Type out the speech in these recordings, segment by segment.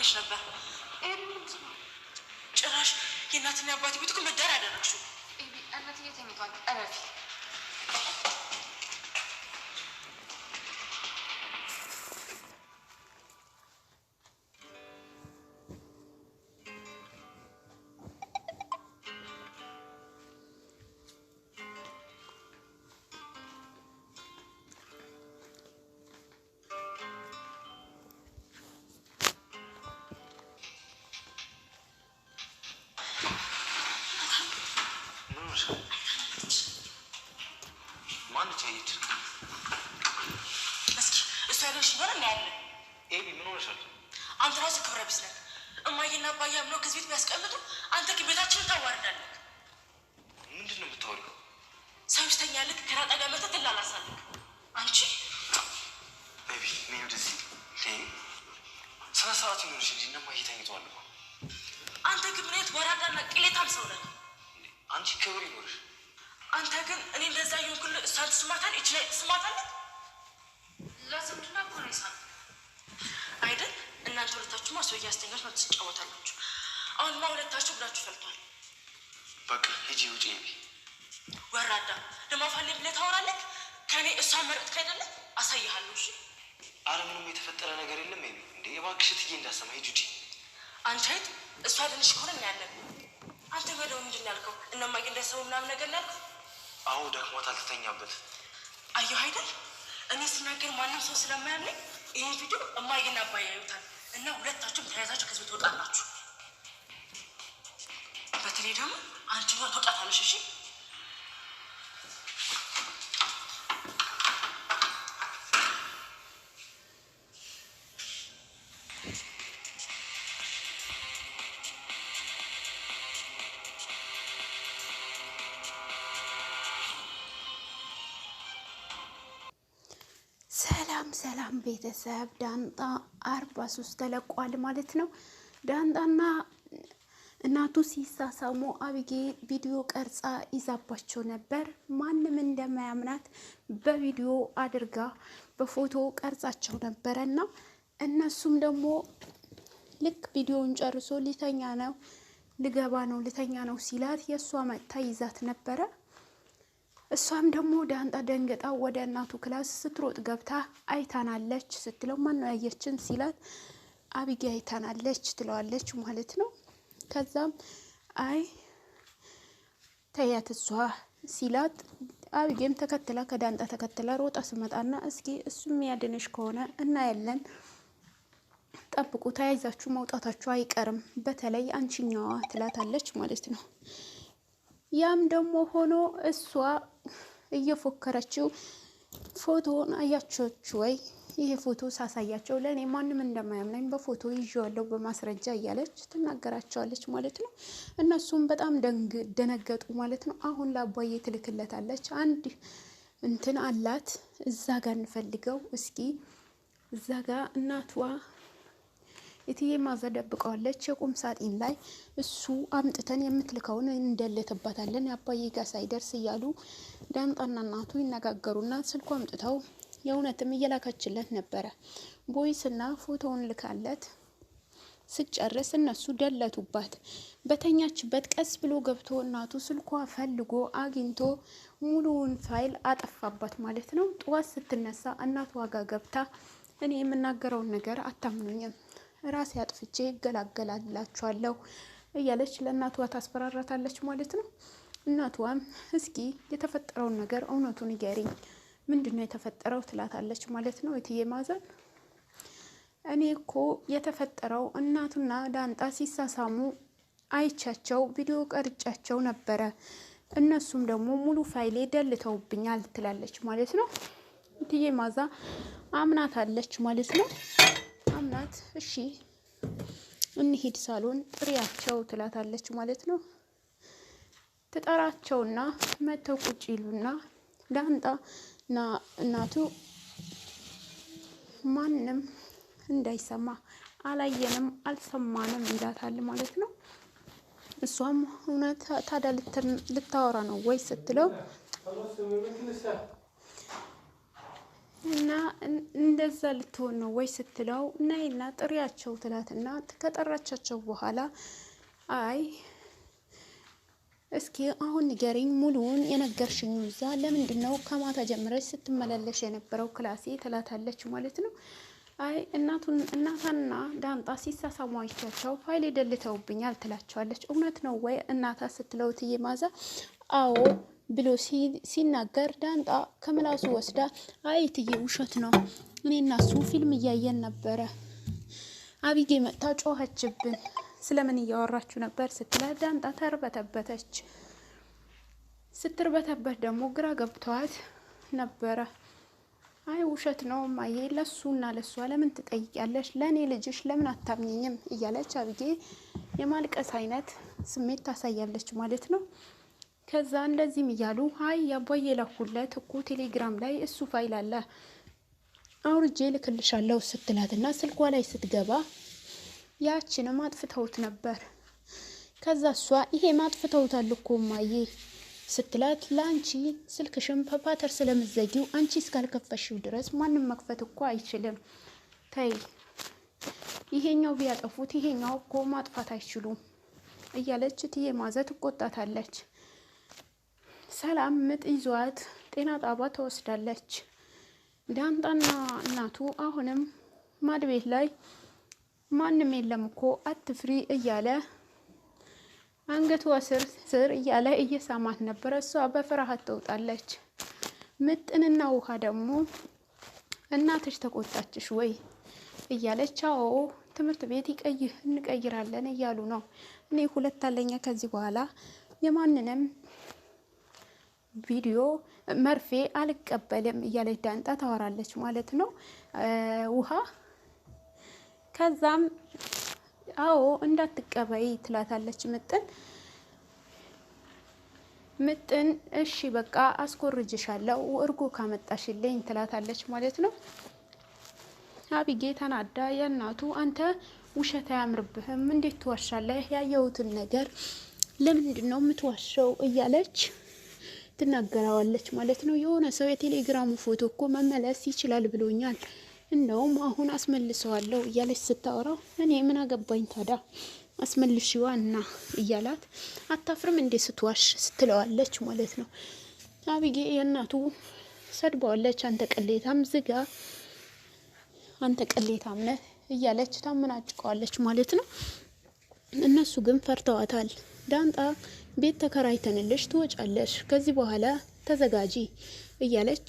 ነግሬሽ ነበር ጭራሽ የእናትና አባቴ ቤት እኮ መዳር ያደረግሽው ኤቢ እናትዬ ተኝቷል አረፊ አንተ ራስ ክብረ ቢስ ነህ እማዬና አባዬ አምነው ከዚህ ቤት ቢያስቀምጡ አንተ ግን ቤታችንን ታዋርዳለህ ምንድነው የምታወሪው ሰው ይስተኛልህ ከራጣ ጋር መተህ ትላላሳለህ አንቺ ቤቢ ምን እንደዚህ ስለ ሰዓት ይኖርሽ እንጂ እማዬ ተኝተዋል እኮ አንተ ግን ምን አይነት ወራዳና ቅሌታም ሰው ነህ አንቺ ክብር ይኖርሽ አንተ ግን እኔ እንደዛ ይሆንኩልህ እሷን ትስማታለህ ይች ላይ ትስማታለህ ለዝምድና እኮ ነው ይሳል አይደል እናንተ ሁለታችሁ ማሰው እያስተኛች ነው ትጫወታላችሁ አሁንማ ሁለታችሁ ብላችሁ ፈልቷል በቃ ሂጂ ውጪ ኤቢ ወራዳ ለማፋለኝ ብለህ ታወራለህ ከኔ እሷን መረጥክ አይደለ አሳይሃለሁ እሺ አረ ምንም የተፈጠረ ነገር የለም ኤቢ እንዴ እባክሽ ትዬ እንዳሰማ ሂጂ ውጪ አንተ አይት እሷ ድንሽ ከሆነ እናያለን አንተ በለው ምንድን ያልከው እነማዬ እንደሰው ምናምን ነገር ያልከው አዎ ደክሟታል ትተኛበት አየሁ አይደል እኔ ስናገር ማንም ሰው ስለማያምነኝ ይሄን ቪዲዮ እማዬና አባዬ ያዩታል እና ሁለታችሁም ተያይዛችሁ ከዚህ ትወጣላችሁ በተለይ ደግሞ አንቺ ወር ትወጣታለሽ እሺ ሰላም ቤተሰብ ዳንጣ 43 ተለቋል ማለት ነው። ዳንጣና እናቱ ሲሳሳሙ አብጌ ቪዲዮ ቀርጻ ይዛባቸው ነበር። ማንም እንደማያምናት በቪዲዮ አድርጋ በፎቶ ቀርጻቸው ነበረና እነሱም ደግሞ ልክ ቪዲዮውን ጨርሶ ልተኛ ነው ሲላት የሷ መጣ ይዛት ነበረ። እሷም ደግሞ ዳንጣ ደንገጣ ወደ እናቱ ክላስ ስትሮጥ ገብታ አይታናለች ስትለው ማን ያየችን ሲላት አብጌ አይታናለች ትለዋለች ማለት ነው። ከዛም አይ ተያት እሷ ሲላት አብጌም ተከትላ ከዳንጣ ተከትላ ሮጣ ስመጣና እስኪ እሱም ያድንሽ ከሆነ እናያለን ጠብቁ ተያይዛችሁ መውጣታችሁ አይቀርም በተለይ አንቺኛዋ ትላታለች ማለት ነው። ያም ደግሞ ሆኖ እሷ እየፎከረችው ፎቶን አያችሁ ወይ ይሄ ፎቶ ሳሳያቸው ለኔ ማንም እንደማያምነኝ በፎቶ ይዤዋለሁ በማስረጃ እያለች ትናገራቸዋለች ማለት ነው። እነሱም በጣም ደነገጡ ማለት ነው። አሁን ለአባዬ ትልክለታለች አንድ እንትን አላት እዛ ጋር እንፈልገው እስኪ እዛ ጋር እናቷ እትዬ ማዘደብቀዋለች የቁም ሳጥን ላይ እሱ አምጥተን የምትልከውን እንደለተባታለን አባዬ ጋር ሳይደርስ እያሉ ዳንጣና እናቱ ይነጋገሩና ስልኩ አምጥተው የእውነትም እየላከችለት ነበረ። ቦይስና ፎቶውን ልካለት ስጨርስ እነሱ ደለቱባት። በተኛችበት ቀስ ብሎ ገብቶ እናቱ ስልኳ ፈልጎ አግኝቶ ሙሉውን ፋይል አጠፋባት ማለት ነው። ጠዋት ስትነሳ እናቷ ጋር ገብታ እኔ የምናገረውን ነገር አታምኑኝም ራሴ አጥፍቼ ገላገላላችኋለሁ እያለች ለእናቷ ታስፈራራታለች ማለት ነው። እናቷም እስኪ የተፈጠረውን ነገር እውነቱን ንገሪኝ ምንድነው የተፈጠረው ትላታለች ማለት ነው። እትዬ ማዘን እኔ እኮ የተፈጠረው እናቱና ዳንጣ ሲሳሳሙ አይቻቸው ቪዲዮ ቀርጫቸው ነበረ እነሱም ደግሞ ሙሉ ፋይሌ ደልተውብኛል ትላለች ማለት ነው። እትዬ ማዛ አምናታለች ማለት ነው። አምናት እሺ እንሂድ ሳሎን ጥሪያቸው ትላታለች ማለት ነው። ተጠራቸውና መተው ቁጭ ይሉና ዳንጣና እናቱ ማንንም እንዳይሰማ አላየንም አልሰማንም ይላታል ማለት ነው። እሷም እውነት ታዲያ ልታወራ ነው ወይ ስትለው እና እንደዛ ልትሆን ነው ወይ ስትለው ነይና ጥሪያቸው ትላትና ከጠራቻቸው በኋላ አይ እስኪ አሁን ንገሪኝ ሙሉውን የነገርሽኝ እዛ ለምንድነው ከማታ ጀምረሽ ስትመላለሽ የነበረው ክላሴ ትላታለች ማለት ነው። አይ እናታና ዳንጣ ሲሳሳሙ አይቻቸው ፋይል ደልተውብኛል ትላቸዋለች። እውነት ነው ወይ እናታ ስትለው እትዬ ማዛ አዎ ብሎ ሲናገር ዳንጣ ከምላሱ ወስዳ አይ እትዬ ውሸት ነው እኔ እና እሱ ፊልም እያየን ነበረ አቢጌ መጣ ጮኸችብን ስለምን እያወራችሁ ነበር ስትላት ዳንጣ ተርበተበተች። ስትርበተበት ደግሞ ግራ ገብቷት ነበረ። አይ ውሸት ነው ማዬ ለሱና ለሷ ለምን ትጠይቂያለሽ ለኔ ልጅሽ ለምን አታምኚኝም እያለች አቢጌ የማልቀስ አይነት ስሜት ታሳያለች ማለት ነው። ከዛ እንደዚህም እያሉ አይ ያባዬ ላኩለት እኮ ቴሌግራም ላይ እሱ ፋይል አለ አውርጄ ልክልሻለሁ ስትላትና ስልኳ ላይ ስትገባ ያችንም አጥፍተውት ነበር። ከዛ እሷ ይሄ ማጥፍተውታል እኮ ማዬ ስትላት ለአንቺ ስልክሽም በፓተር ስለምዘጊው አንቺ እስካልከፈሽው ድረስ ማንም መክፈት እኮ አይችልም ተይ ይሄኛው ቢያጠፉት ይሄኛው እኮ ማጥፋት አይችሉም እያለች እትዬ ማዘ ትቆጣታለች። ሰላም ምጥ ይዟት ጤና ጣባ ተወስዳለች። ዳንጣና እናቱ አሁንም ማድቤት ላይ ማንም የለም እኮ አትፍሪ እያለ አንገቷ ስር እያለ እየሳማት ነበረ። እሷ በፍርሃት ትወጣለች። ምጥንና ውሃ ደግሞ እናትሽ ተቆጣችሽ ወይ እያለች አዎ ትምህርት ቤት እንቀይራለን እያሉ ነው እኔ ሁለት አለኛ ከዚህ በኋላ የማንንም ቪዲዮ መርፌ አልቀበልም እያለች ዳንጣ ታወራለች ማለት ነው ውሃ። ከዛም አዎ እንዳትቀበይ ትላታለች ምጥን እሺ በቃ አስኮርጅሻለሁ እርጎ ካመጣሽልኝ ትላታለች ማለት ነው። አቢጌ ተናዳ የእናቱ አንተ ውሸት አያምርብህም እንዴት ትዋሻለህ ያየሁትን ነገር ለምንድን ነው የምትዋሸው እያለች ትናገራዋለች ማለት ነው። የሆነ ሰው የቴሌግራሙ ፎቶ እኮ መመለስ ይችላል ብሎኛል እንደውም አሁን አስመልሰዋለሁ እያለች ስታወራው እኔ ምን አገባኝ ታዲያ አስመልሽዋና እያላት አታፍርም እንዴ ስትዋሽ ስትለዋለች ማለት ነው። አቢጌ የእናቱ ሰድባዋለች አንተ ቅሌታም ዝጋ አንተ ቅሌታም ነህ እያለች ታመናጭቀዋለች ማለት ነው። እነሱ ግን ፈርተዋታል። ዳንጣ ቤት ተከራይተንልሽ ትወጫለሽ ከዚህ በኋላ ተዘጋጂ እያለች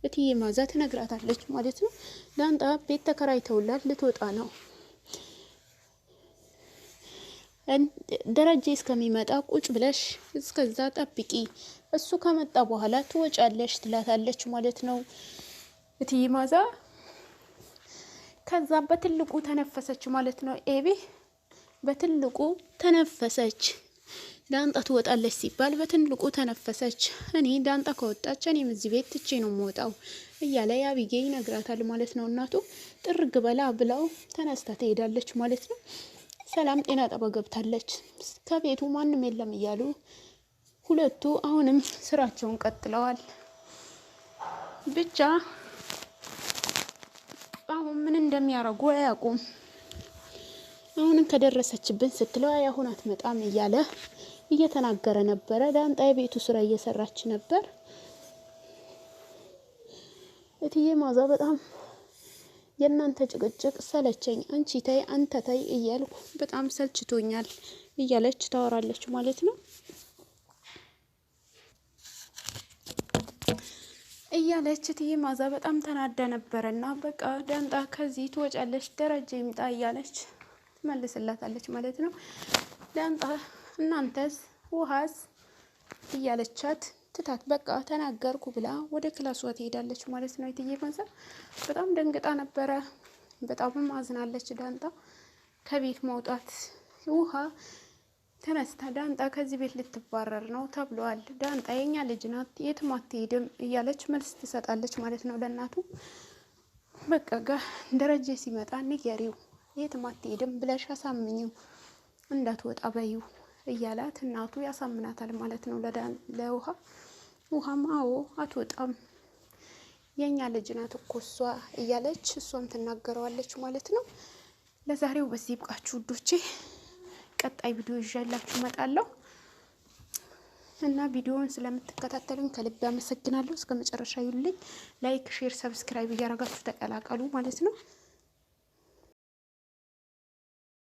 እትዬ ማዛ ትነግራታለች ማለት ነው። ዳንጣ ቤት ተከራይተውላት ልትወጣ ነው። ደረጀ እስከሚመጣ ቁጭ ብለሽ እስከዛ ጠብቂ እሱ ከመጣ በኋላ ትወጫለሽ ትላታለች ማለት ነው እትዬ ማዛ። ከዛ በትልቁ ተነፈሰች ማለት ነው። ኤቢ በትልቁ ተነፈሰች። ዳንጣ ትወጣለች ሲባል በትልቁ ተነፈሰች። እኔ ዳንጣ ከወጣች እኔም እዚህ ቤት ትቼ ነው የምወጣው እያለ አቢጌ ይነግራታል ማለት ነው። እናቱ ጥርግ በላ ብላው ተነስታ ትሄዳለች ማለት ነው። ሰላም ጤና ጣባ ገብታለች። ከቤቱ ማንም የለም እያሉ ሁለቱ አሁንም ስራቸውን ቀጥለዋል። ብቻ አሁን ምን እንደሚያረጉ አያውቁም። አሁንም ከደረሰችብን ስትለው አይ አሁን አትመጣም እያለ እየተናገረ ነበረ። ዳንጣ የቤቱ ስራ እየሰራች ነበር። እትዬ ማዛ በጣም የእናንተ ጭቅጭቅ ሰለቸኝ አንቺ ተይ አንተ ተይ እያልኩ በጣም ሰልችቶኛል እያለች ታወራለች ማለት ነው። እያለች እትዬ ማዛ በጣም ተናዳ ነበረና በቃ ዳንጣ ከዚህ ትወጫለች ደረጀ ይምጣ እያለች ትመልስላታለች ማለት ነው። ዳንጣ እናንተስ ውሃስ እያለቻት ትታት በቃ ተናገርኩ ብላ ወደ ክላሷ ትሄዳለች ማለት ነው። እትዬ ማዛ በጣም ደንግጣ ነበረ። በጣም አዝናለች ዳንጣ ከቤት መውጣት። ውሃ ተነስታ ዳንጣ ከዚህ ቤት ልትባረር ነው ተብሏል። ዳንጣ የኛ ልጅ ናት የትም አትሄድም እያለች መልስ ትሰጣለች ማለት ነው ለእናቱ። በቃ ደረጀ ሲመጣ ንገሪው የትም አትሄድም ብለሽ አሳምኚው እንዳትወጣ በዩ እያላት እናቱ ያሳምናታል ማለት ነው ለውሃ። ውሃም አዎ አትወጣም የኛ ልጅ ናት እኮ እሷ እያለች እሷም ትናገረዋለች ማለት ነው። ለዛሬው በዚህ ይብቃችሁ ውዶቼ። ቀጣይ ቪዲዮ ይዤላችሁ እመጣለሁ እና ቪዲዮውን ስለምትከታተሉኝ ከልብ አመሰግናለሁ። እስከ መጨረሻ ይሉልኝ። ላይክ፣ ሼር፣ ሰብስክራይብ እያደረጋችሁ ተቀላቀሉ ማለት ነው።